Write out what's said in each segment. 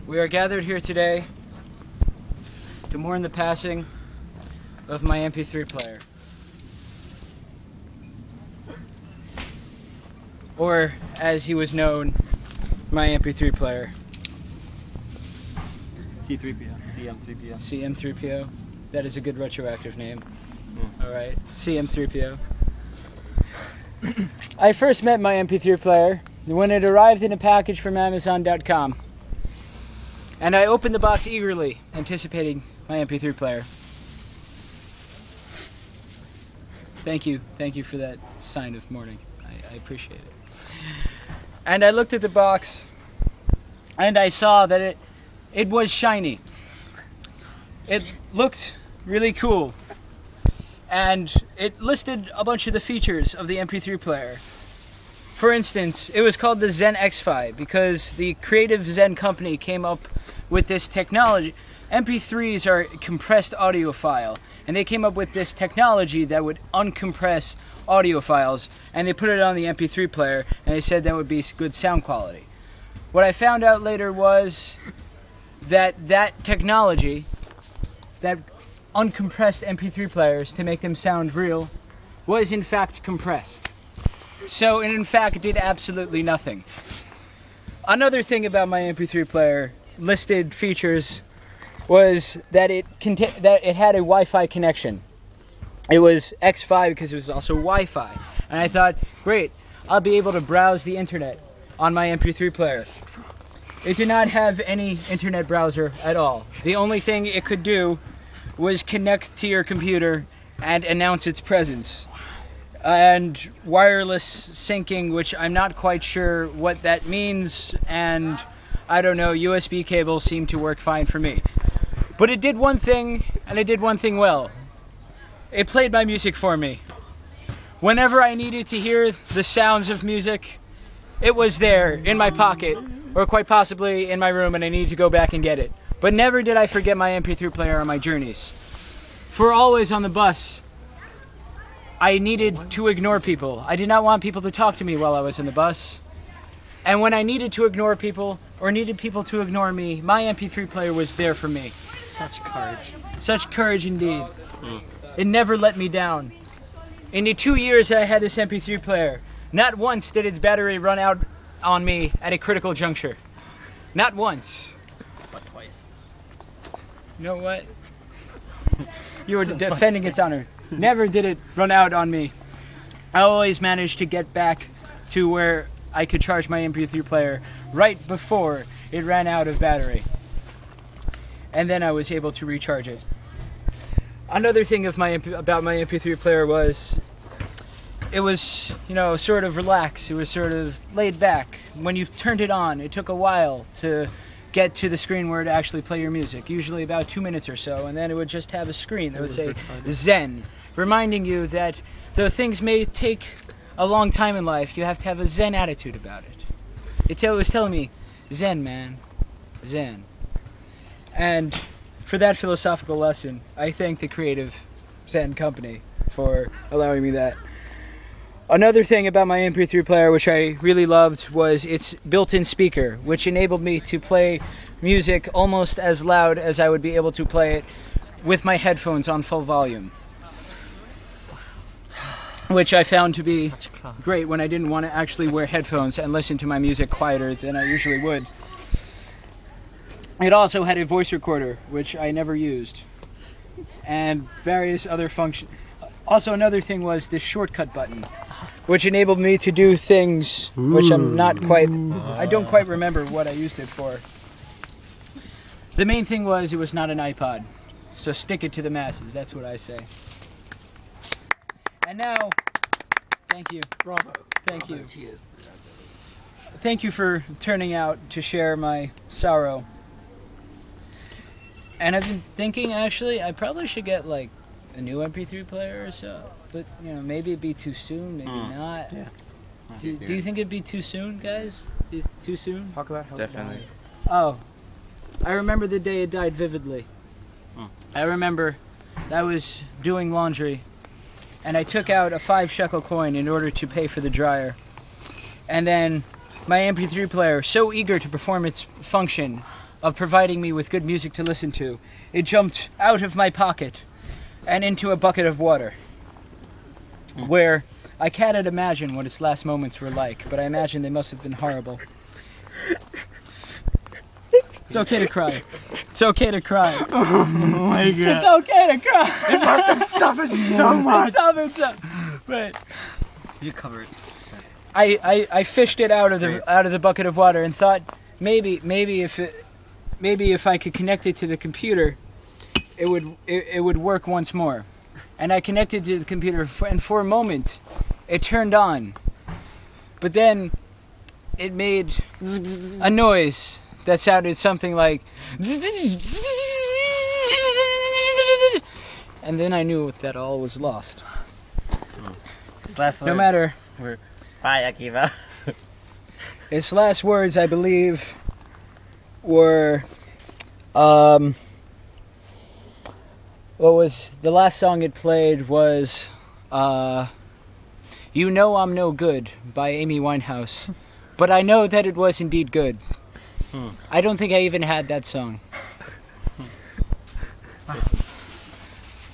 We are gathered here today to mourn the passing of my MP3 player. Or, as he was known, my MP3 player. C3PO. CM3PO. CM3PO. That is a good retroactive name. Alright, CM3PO. I first met my MP3 player when it arrived in a package from Amazon.com. And I opened the box eagerly, anticipating my MP3 player. Thank you for that sign of mourning. I appreciate it. And I looked at the box, and I saw that it was shiny. It looked really cool. And it listed a bunch of the features of the MP3 player. For instance, it was called the Zen X5 because the creative Zen company came up with this technology. MP3s are a compressed audio file, and they came up with this technology that would uncompress audio files, and they put it on the MP3 player, and they said that would be good sound quality. What I found out later was that that technology, that uncompressed MP3 players to make them sound real, was in fact compressed. So it in fact did absolutely nothing. Another thing about my MP3 player listed features was that it had a Wi-Fi connection. It was X5 because it was also Wi-Fi. And I thought, great, I'll be able to browse the internet on my MP3 player. It did not have any internet browser at all. The only thing it could do was connect to your computer and announce its presence. And wireless syncing, which I'm not quite sure what that means, and I don't know, USB cables seem to work fine for me. But it did one thing, and it did one thing well. It played my music for me. Whenever I needed to hear the sounds of music, it was there in my pocket, or quite possibly in my room, and I needed to go back and get it. But never did I forget my MP3 player on my journeys. For always on the bus, I needed to ignore people. I did not want people to talk to me while I was in the bus. And when I needed to ignore people, or needed people to ignore me, my MP3 player was there for me. Such courage. Such courage indeed. It never let me down. In the 2 years I had this MP3 player, not once did its battery run out on me at a critical juncture. Not once. But twice. You know what? You were defending its honor. Never did it run out on me. I always managed to get back to where I could charge my MP3 player right before it ran out of battery. And then I was able to recharge it. Another thing about my MP3 player was it was, sort of relaxed. It was sort of laid back. When you turned it on, it took a while to get to the screen where it actually play your music, usually about 2 minutes or so, and then it would just have a screen that would say Zen, reminding you that though things may take a long time in life, you have to have a Zen attitude about it. It was telling me, Zen, man, Zen. And for that philosophical lesson, I thank the creative Zen company for allowing me that. Another thing about my MP3 player which I really loved was its built-in speaker, which enabled me to play music almost as loud as I would be able to play it with my headphones on full volume. Which I found to be great when I didn't want to actually wear headphones and listen to my music quieter than I usually would. It also had a voice recorder, which I never used, and various other functions. Also, another thing was the shortcut button, which enabled me to do things which I don't quite remember what I used it for. The main thing was it was not an iPod, so stick it to the masses, that's what I say. And now, thank you. Bravo. Thank Bravo you. To you. Thank you for turning out to share my sorrow. And I've been thinking, actually, I probably should get, like, a new MP3 player or so. But, maybe it'd be too soon, maybe not. Yeah. Do you think it'd be too soon, guys? Too soon? Talk about how Definitely. Oh. I remember the day it died vividly. I remember I was doing laundry, and I took out a 5 shekel coin in order to pay for the dryer. And then my MP3 player, so eager to perform its function of providing me with good music to listen to, it jumped out of my pocket and into a bucket of water, where I cannot imagine what its last moments were like, but I imagine they must have been horrible. It's okay to cry. It's okay to cry. Oh my god. It's okay to cry. It must have suffered so much. But You cover it. I fished it out of the bucket of water and thought maybe if I could connect it to the computer, it would work once more. And I connected to the computer, and for a moment, it turned on. But then it made a noise that sounded something like, and then I knew that all was lost. No matter. Bye, Akiva. Its last words, I believe, were, what was, the last song it played was, You Know I'm No Good by Amy Winehouse, but I know that it was indeed good. I don't think I even had that song.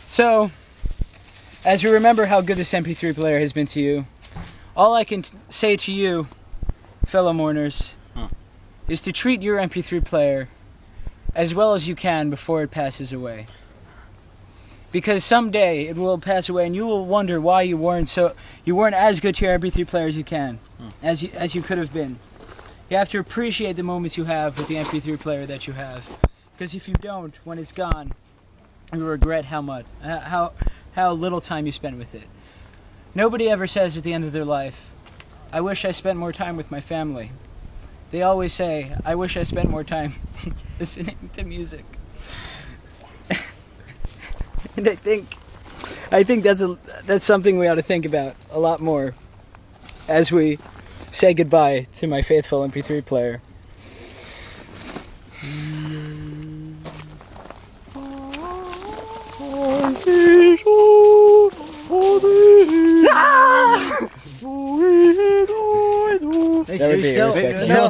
So, as you remember how good this MP3 player has been to you, all I can say to you, fellow mourners, is to treat your MP3 player as well as you can before it passes away. Because someday it will pass away, and you will wonder why you weren't as good to your MP3 player as you can, as you could have been. You have to appreciate the moments you have with the MP3 player that you have, because if you don't, when it's gone, you regret how little time you spent with it. Nobody ever says at the end of their life, I wish I spent more time with my family. They always say, I wish I spent more time listening to music. And I think that's something we ought to think about a lot more as we say goodbye to my faithful MP3 player. That would be respectful.